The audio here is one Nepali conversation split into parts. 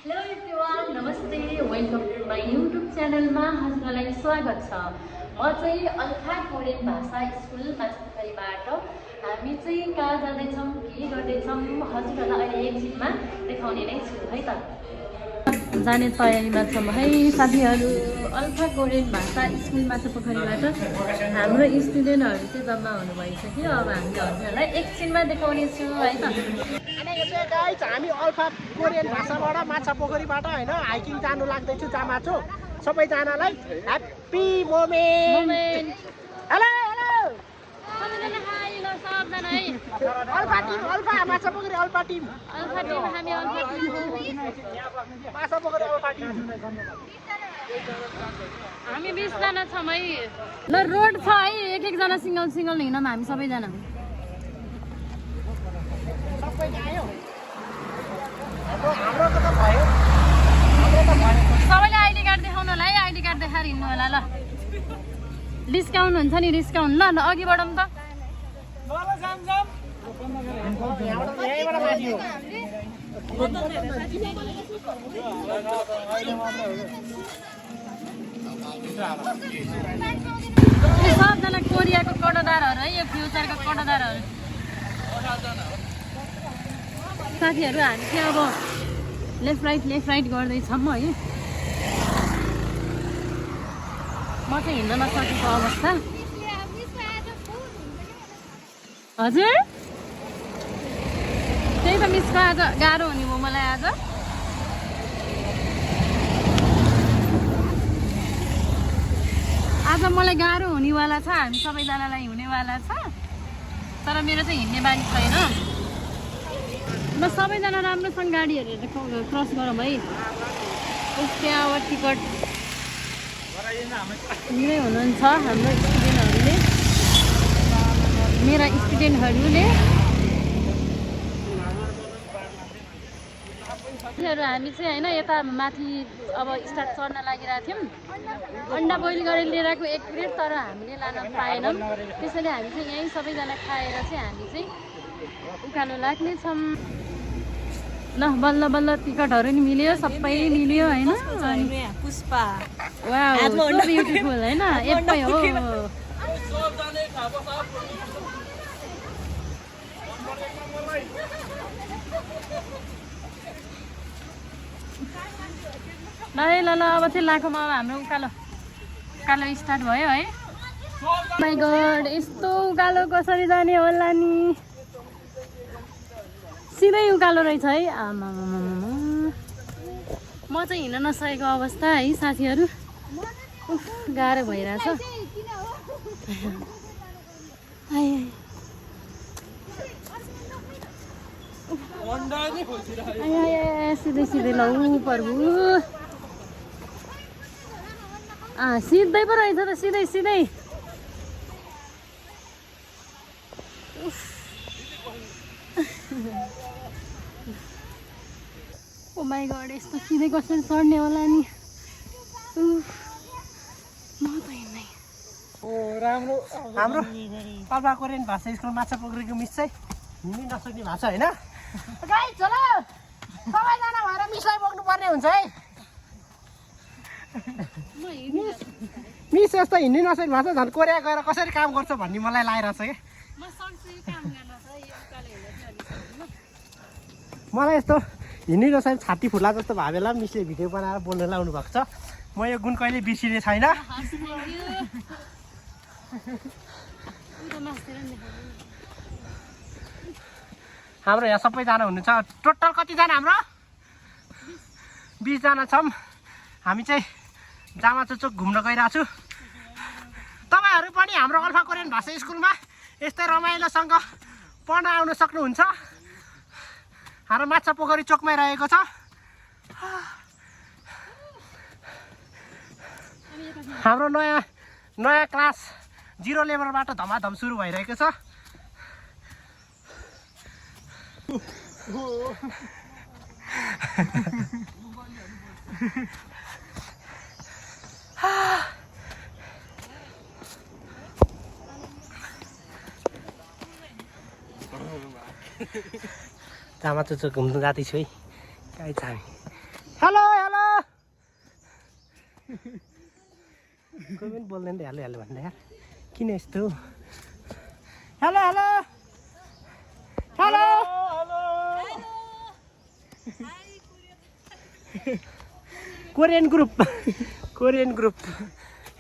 हेलो एभ्रिवान, नमस्ते, वेलकम टु माई युट्युब च्यानलमा हजुरलाई स्वागत छ। म चाहिँ अल्फा कोरियन भाषा स्कुल माछापोखरीबाट। हामी चाहिँ कहाँ जाँदैछौँ, के गर्दैछौँ हजुरहरूलाई अहिले एकछिनमा देखाउने नै छु है त। जाने तयारीमा छौँ है साथीहरू। अल्फा कोरियन भाषा स्कुल माछापोखरीबाट हाम्रो स्टुडेन्टहरू चाहिँ जम्मा हुनुभइसक्यो। अब हामीले हजुरहरूलाई एकछिनमा देखाउने छु है त। हामी अल्फा कोरियन भाषाबाट माछापोखरीबाट होइन हाइकिङ जानु लाग्दैछु जामाछु। सबैजनालाई ह्याप्पी मोमेन्ट। हेलो हेलो सबैजना हाई ल सबजना है। Alpha team, alpha Machhapokhari alpha team, alpha team, हामी अल्फा टिम हो। Machhapokhari alpha team. हामी 20 जना छौँ है। ल रोड छ है, एक एकजना सिङ्गल सिङ्गल हिँडौँ हामी सबैजना। सबैले आइडी कार्ड देखाउनु होला है, आइडी कार्ड देखाएर हिँड्नु होला ल। डिस्काउन्ट हुन्छ नि, डिस्काउन्ट। ल अघि बढौँ त। सबजना कोरियाको कोडोदारहरू है, यो फ्युचरको कोडोदारहरू साथीहरू। हामी चाहिँ अब लेफ्ट राइट गर्दैछौँ है। म चाहिँ हिँड्न नसकेको अवस्था। हजुर त्यही त मिसको आज गाह्रो हुने भयो मलाई। आज मलाई गाह्रो हुनेवाला छ, हामी सबैजनालाई हुनेवाला छ। तर मेरो चाहिँ हिँड्ने बानी छैन। ल सबैजना राम्रोसँग गाडी हेरेर क्रस गरौँ है। त्यहाँ अब टिकट लिँदै हुनुहुन्छ हाम्रो स्टुडेन्टहरूले, मेरा स्टुडेन्टहरूले। हामी चाहिँ होइन यता माथि अब स्टार्ट चढ्न लागिरहेको थियौँ। अन्डा बोइल गरेर लिएर आएको 1 प्लेट, तर हामीले लान पाएनौँ। त्यसैले हामी चाहिँ यहीँ सबैजना खाएर चाहिँ हामी चाहिँ उकालो लाग्नेछौँ। ल बल्ल बल्ल टिकटहरू नि मिल्यो, सबै मिल्यो होइन। पुष्पा वाउ सो ब्युटिफुल होइन, एप्पै हो। ल अब चाहिँ लाखौँ। अब हाम्रो उकालो स्टार्ट भयो है। माई गड, यस्तो उकालो कसरी जाने होला नि। सिधै उकालो रहेछ है। आमा म चाहिँ हिँड्न नसकेको अवस्था है साथीहरू। गाह्रो भइरहेछ। सिधै लौ प्रभु। सिधै पो रहेछ त, सिधै। ओ माई गड, यस्तो सिधै कसरी चढ्ने होला नि। म त हिँड्नै। राम्रो हाम्रो अल्फा कोरियन भाषा स्कुल माछापोखरीको मिस चाहिँ हिँड्नै नसक्ने भाषा होइन। गाइस चलो सबैजना भएर मिसलाई बोक्नु पर्ने हुन्छ है। मिस यस्तो हिँड्नै नसक्ने भाषा झन् कोरिया गएर कसरी काम गर्छ भन्ने मलाई लागिरहेछ क्या। मलाई यस्तो हिँड्नै नसक्ने छाती फुट्ला जस्तो भयो बेला मिसले भिडियो बनाएर बोल्न लाउनु भएको छ। म यो गुण कहिले बिर्सिने छैन। हाम्रो यहाँ सबैजना हुनुहुन्छ। टोटल कतिजना हाम्रो? 20 जना छौँ। हामी चाहिँ जामाचोक घुम्न गइरहेको छु। तपाईँहरू पनि हाम्रो अल्फा कोरियन भाषा स्कुलमा यस्तै रमाइलोसँग पढ्न आउन सक्नुहुन्छ। हाम्रो माछापोखरी चोकमै रहेको छ। हाम्रो नयाँ क्लास 0 लेभलबाट धमाधम सुरु भइरहेको छ। जामाचोक घुम्न जाँदैछु है। गाइस हामी हेलो हेलो कोही पनि बोल्दैन त हेलो हेलो भन्दा यार किन यस्तो hello hello hello Korean group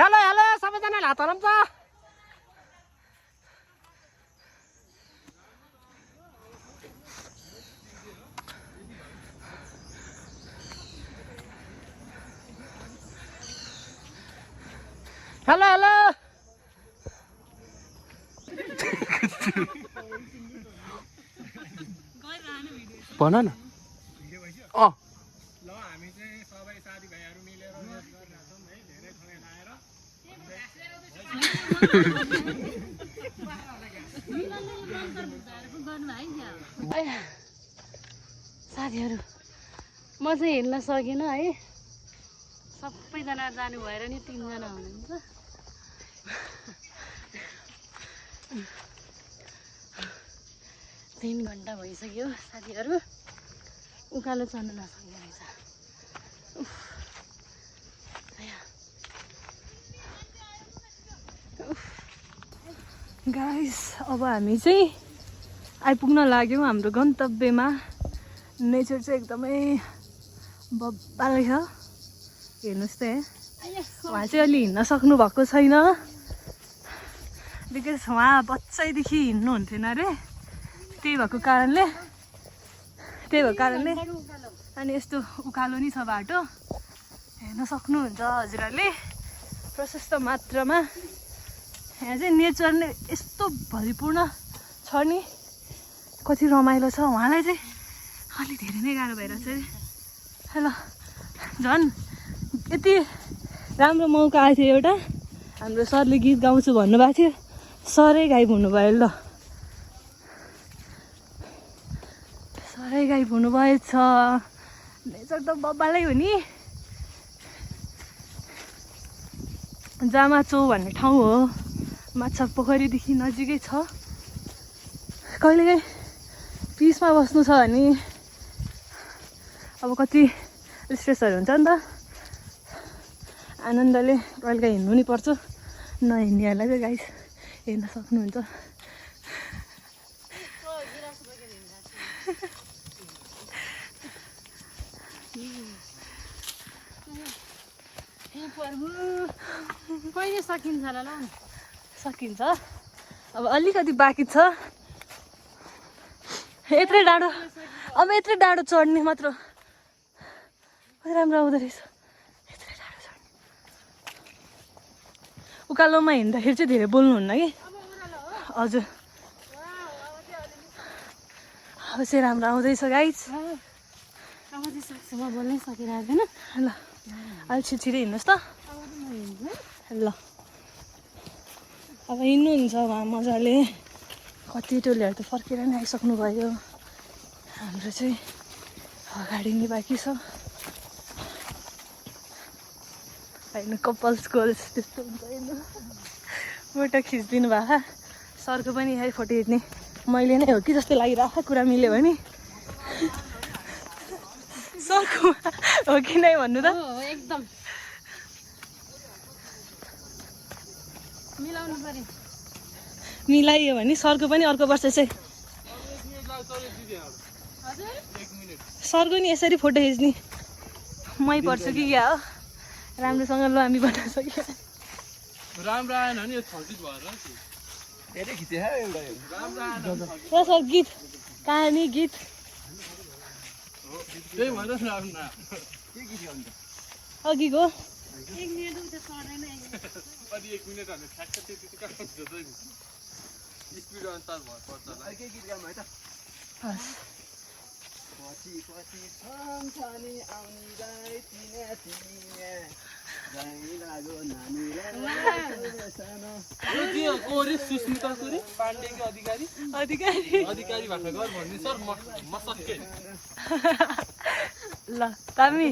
hello hello सबैजनाले हात हलाउँछ हेलो हेलो भन न अँ ल हामी चाहिँ सबै साथीभाइहरू मिलेर गरिरहेछौँ है धेरै समय लाएर साथीहरू म चाहिँ हिँड्न सकिनँ है सबैजना जानु भएर नि 3 जना हुनुहुन्छ 3 घन्टा भइसक्यो साथीहरू उकालो चढ्न नसक्ने रहेछ गाइस अब हामी चाहिँ आइपुग्न लाग्यौँ हाम्रो गन्तव्यमा नेचर चाहिँ एकदमै बब्बालै छ हेर्नुहोस् त उहाँ चाहिँ अलि हिँड्न सक्नु भएको छैन बिकज उहाँ बच्चैदेखि हिँड्नुहुन्थेन अरे त्यही भएको कारणले अनि यस्तो उकालो नि छ बाटो हेर्न सक्नुहुन्छ हजुरहरूले प्रशस्त मात्रामा यहाँ चाहिँ नेचर नै यस्तो भरिपूर्ण छ नि कति रमाइलो छ उहाँलाई चाहिँ अलि धेरै नै गाह्रो भइरहेको छ अरे ल झन् यति राम्रो मौका आएको थियो एउटा हाम्रो सरले गीत गाउँछु भन्नुभएको थियो सरै गाइपुग्नु भयो ल सरै गाइपुग्नु भएछ नेचर त बब्बालै हो नि जामाचो भन्ने ठाउँ हो माछा पोखरीदेखि नजिकै छ कहिलेकाहीँ पिसमा बस्नु छ भने अब कति स्ट्रेसहरू हुन्छ नि त आनन्दले कहिलेकाहीँ हिँड्नु नि पर्छ नहिँड्नेहरूलाई चाहिँ गाइस हेर्न सक्नुहुन्छ कहिले सकिन्छ होला ल सकिन्छ अब अलिकति बाँकी छ यत्रै डाँडो अब यत्रै डाँडो चढ्ने मात्र कति राम्रो आउँदो रहेछ यत्रै डाँडो चढ्ने उकालोमा हिँड्दाखेरि चाहिँ धेरै बोल्नुहुन्न कि हजुर अब चाहिँ राम्रो आउँदैछ गाइस अब चाहिँ सक्छु म बोल्नै सकिरहेको थिएन ल अलि छिटो हिँड्नुहोस् त ल अब हिँड्नुहुन्छ उहाँ मजाले कति टोलीहरू त फर्केर नै आइसक्नु भयो हाम्रो चाहिँ अगाडि नै बाँकी छ होइन कपल्स गोल्स त्यस्तो हुन्छ होइन फोटो खिचिदिनु भएको सरको पनि यहाँ फोटो खिच्ने मैले नै हो कि जस्तो लागिरहेको कुरा मिल्यो भने सरको हो कि नै भन्नु त एकदम मिलाउनु पर्यो मिलाइयो भने सरको पनि अर्को वर्ष चाहिँ सरको नि यसरी फोटो खिच्ने मै पर्छु कि क्या हो राम्रोसँग ल हामी बन्न सक्यो राम्रो आएन भने यो थर्टिज भएर धेरै खिचे राम्रो आएन सर गीत कहानी गीत त्यही भएर राम्रो के गीत गाउनु अघिको 1 मिनेट अनि 1 मिनेट भने ठ्याक्क त्यति कहाँ हुन्छ त नि स्पिड अनुसार भर पर्छ ल के गीत गाउनु है त पछि पछि छानी आउनीलाई तिने तिने जाई लागो नानीलाई सानो यो के कोरी सुस्मिता कोरी पाण्डेको अधिकारी भाषा गर भन्ने सर म सक्के ल तामी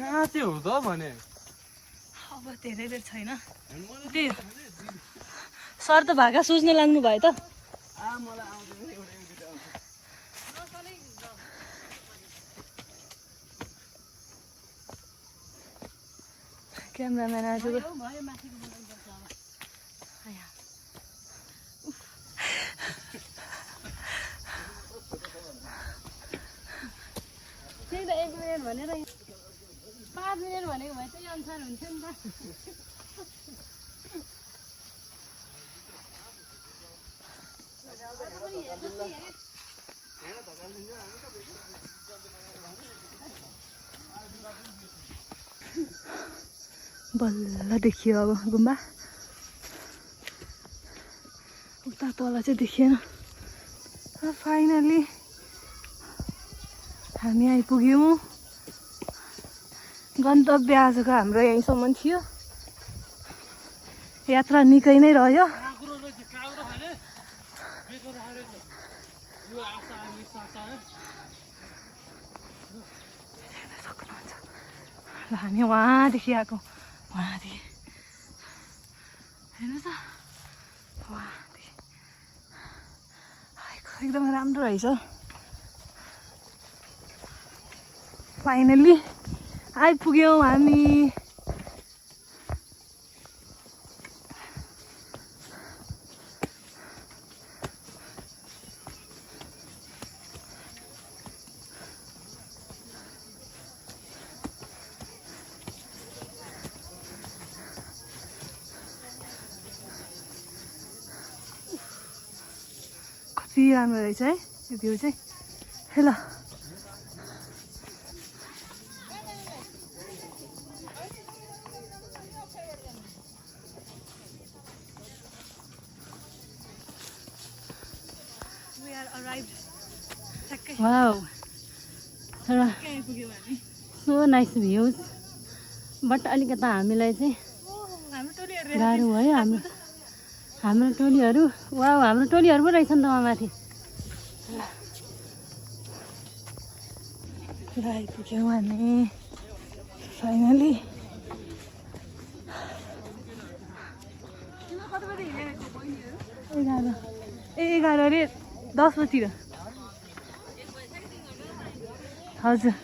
कहाँ चाहिँ हो त भने अब धेरै बेर छैन त्यही सर त भाका सोच्न लाग्नु भयो त मलाई आउँदैन एउटा एउटा क्यामेराम्यान आजको त्यही त 1 मिनेट भनेर 5 मिनेट भनेको भए त्यही अनुसार हुन्थ्यो नि त बल्ल देखियो अब गुम्बा उता तल चाहिँ देखिएन फाइनली हामी आइपुग्यौँ गन्तव्य आजको हाम्रो यहीँसम्म थियो यात्रा निकै नै रह्यो ल हामी वहाँदेखि आएको वहाँदेखि हेर्नु त वहाँदेखि आएको एकदम राम्रो रहेछ फाइनल्ली आइपुग्यौँ हामी कति राम्रो रहेछ है यो भ्यू चाहिँ ल wow so nice views but अलिकता हामीलाई चाहिँ गाह्रो भयो हाम्रो टोलीहरू वाउ हाम्रो टोलीहरू पो रहेछ नि त वहाँ माथि आइपुग्यौँ हामी फाइनली 11 अरे 10 बजीतिर हजुर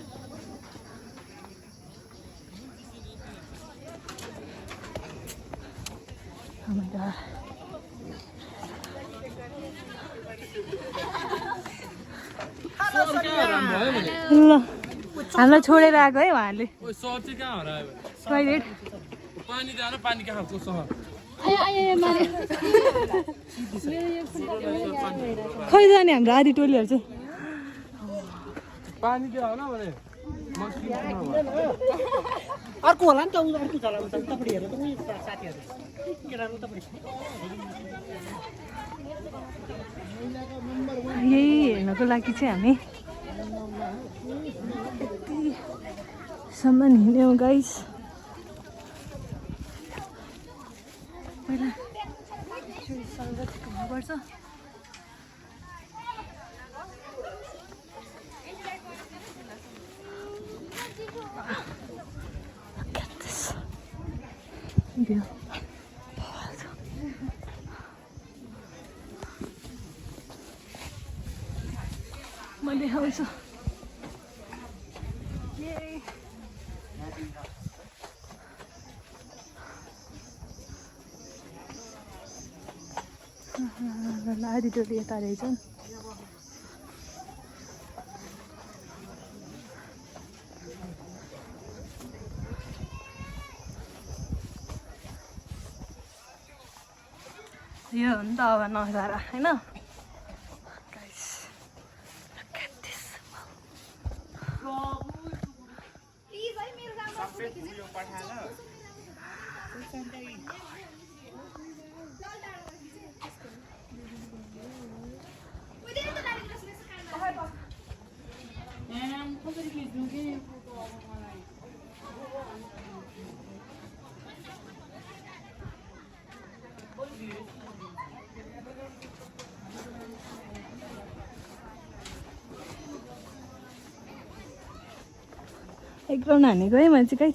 Oh my God. ल हामीलाई छोडेर आएको है उहाँहरूले सर चाहिँ कहाँ हरायो टोइलेट पानी जान पानी कहाँ को सहर खै जाने हाम्रो आधी टोलीहरू चाहिँ पानी दियो होला भने अर्को होला नि त अर्को चला उतापट्टि हेर्नु त उयो साथीहरू केटाहरू उतापट्टि यही हेर्नको लागि चाहिँ हामी सम्म हिँड्यौँ गाइस पहिला सङ्गत घुम्नुपर्छ view. मैले देखाउँछु आधी टोली यता रहेछ यो हो नि त अब नजारा हैन एक राउन्ड हानेको है मान्छे कहीँ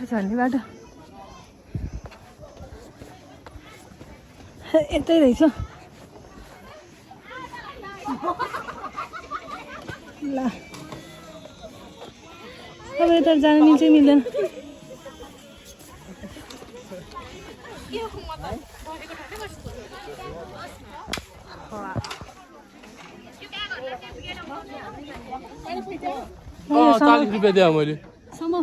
झन्डी बाटो यतै रहेछ ल अब यता जानु मिल्छ मिल्दैन ₹40 दिएँ मैले सम्म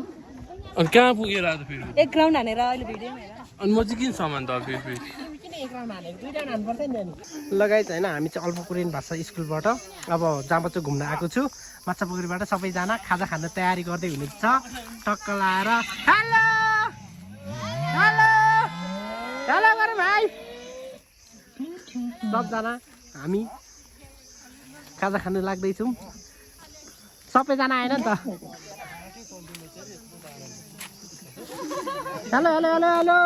अनि कहाँ पुगेर आज फेरि एक राउन्ड हानेर अहिले भिडियोमा हेर अनि म चाहिँ किन सामान त फेरि किन एक राउन्ड हानेको 2 राउन्ड हान्नुपर्छ नि अनि लगायत होइन हामी चाहिँ अल्पपुरिन भाषा स्कुलबाट अब जहाँ चाहिँ घुम्न आएको छु माछापोखरीबाट सबैजना खाजा खान तयारी गर्दै हुनुहुन्छ टक्क लाएर हेलो हेलो हेलो गरौँ भाइ सबजना हामी खाजा खानु लाग्दैछौँ सबैजना आएन नि त हेलो हेलो हेलो हेलो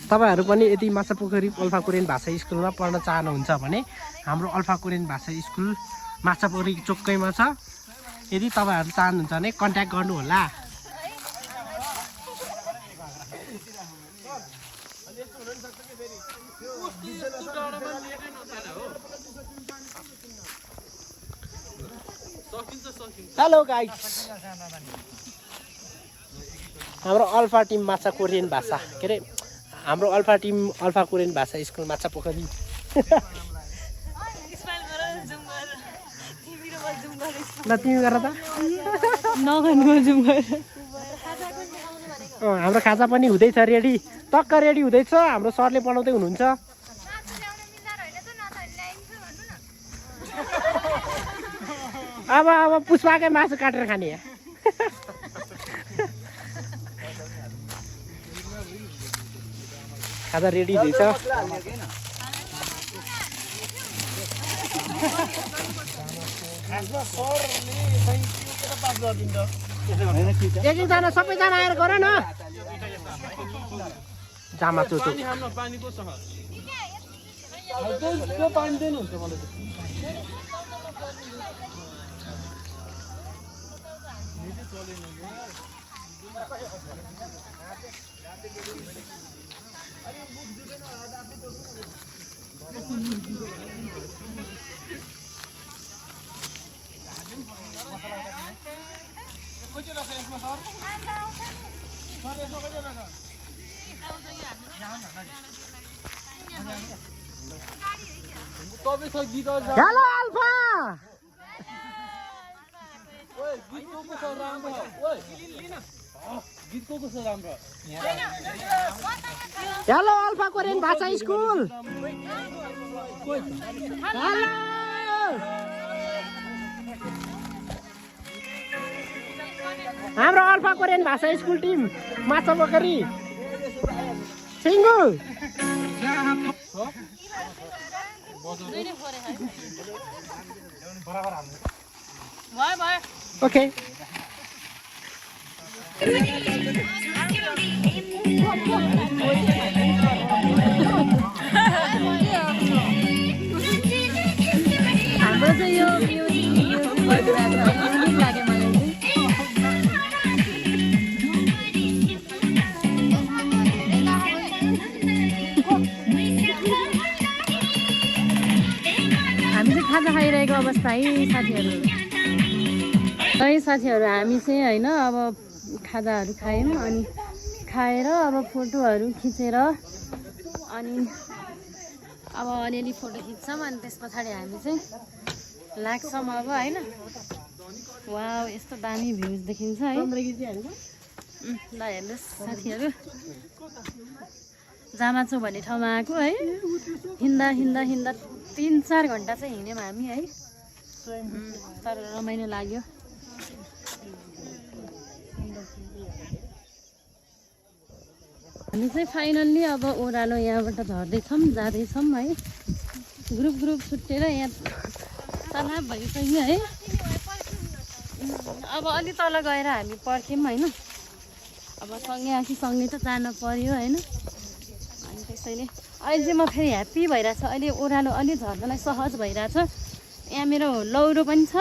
तपाईँहरू पनि यदि माछापोखरी अल्फाकुरेन भाषा स्कुलमा पढ्न चाहनुहुन्छ भने हाम्रो अल्फाकुरेन भाषा स्कुल माछापोखरी चोकैमा छ यदि तपाईँहरू चाहनुहुन्छ भने कन्ट्याक्ट गर्नुहोला हेलो गाइस हाम्रो अल्फा टिम माछा कोरियन भाषा के अरे हाम्रो अल्फा टिम अल्फा कोरियन भाषा स्कुल माछा पोखरी ल तिमी गर त हाम्रो खाजा पनि हुँदैछ रेडी टक्क रेडी हुँदैछ हाम्रो सरले बनाउँदै हुनुहुन्छ अब पुष्पाकै मासु काटेर खाने खाजा रेडी हुँदैछ एकजना सबैजना आएर गर न जामा चोचो hello alpha hello alpha Korean भाषा स्कुल हेलो हाम्रो अल्फा कोरियन भाषा स्कुल टिम माछापोखरी सिङ्गु ओके हाम्रो चाहिँ यो लाग्यो मलाई हामी चाहिँ खाजा खाइरहेको अवस्था है साथीहरू हामी चाहिँ होइन अब खाजाहरू खायौँ अनि खाएर अब फोटोहरू खिचेर अनि अब अलिअलि फोटो खिच्छौँ अनि त्यस पछाडि हामी चाहिँ लाग्छौँ अब होइन वाउ यस्तो दामी भ्युज देखिन्छ है ल हेर्नुहोस् साथीहरू जामाचो भन्ने ठाउँमा आएको है हिँड्दा 3-4 घन्टा चाहिँ हिँड्यौँ हामी है तर रमाइलो लाग्यो हामी चाहिँ फाइनल्ली अब ओह्रालो यहाँबाट झर्दैछौँ जाँदैछौँ है ग्रुप छुट्टेर यहाँ तलाब भइसक्यो है अब अलि तल गएर हामी पर्ख्यौँ होइन अब सँगै आखि सँगै त जानु पर्यो होइन अनि त्यसैले अहिले चाहिँ म फेरि ह्याप्पी भइरहेछ अहिले ओह्रालो अलि झर्नलाई सहज भइरहेछ यहाँ मेरो लौरो पनि छ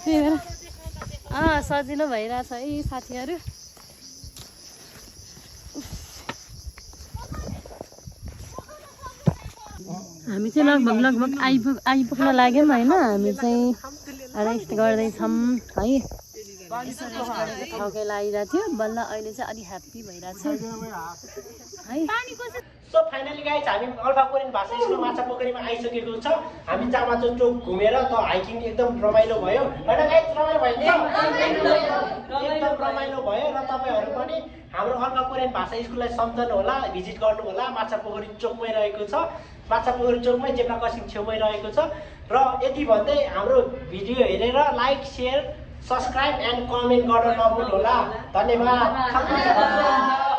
त्यही भएर सजिलो भइरहेछ है साथीहरू हामी चाहिँ लगभग आइपुग्न लाग्यौँ होइन हामी चाहिँ रेस्ट गर्दैछौँ है थकै लागिरहेको थियो बल्ल अहिले चाहिँ अलिक ह्याप्पी भइरहेछ है सो फाइनली गाइज हामी अल्फा कोरियन भाषा स्कुल माछा पोखरीमा आइसकेको छ हामी जामाचो चोक घुमेर त हाइकिङ एकदम रमाइलो भयो होइन गाइज रमाइलो भयो नि एकदम रमाइलो भयो र तपाईँहरू पनि हाम्रो अल्फा कोरियन भाषा स्कुललाई सम्झनु होला भिजिट गर्नु होला माछा पोखरी चोकमै रहेको छ माछा पोखरी चोकमै जेब्रा क्रसिङ छेउमै रहेको छ र यति भन्दै हाम्रो भिडियो हेरेर like share subscribe and comment गर्न नभुल्नु होला धन्यवाद